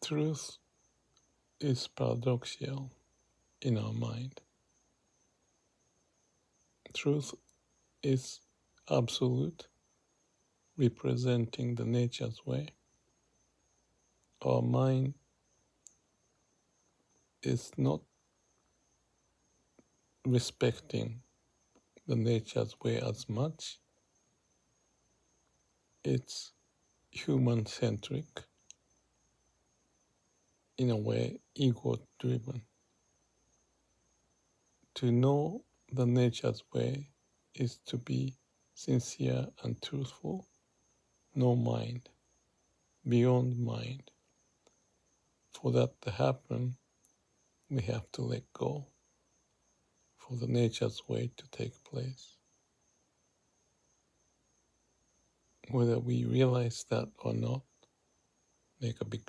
Truth is paradoxical in our mind. Truth is absolute, representing the nature's way. Our mind is not respecting the nature's way as much. It's human-centric, in a way, ego-driven. To know the nature's way is to be sincere and truthful. No mind, beyond mind. For that to happen, we have to let go for the nature's way to take place. Whether we realize that or not, make a big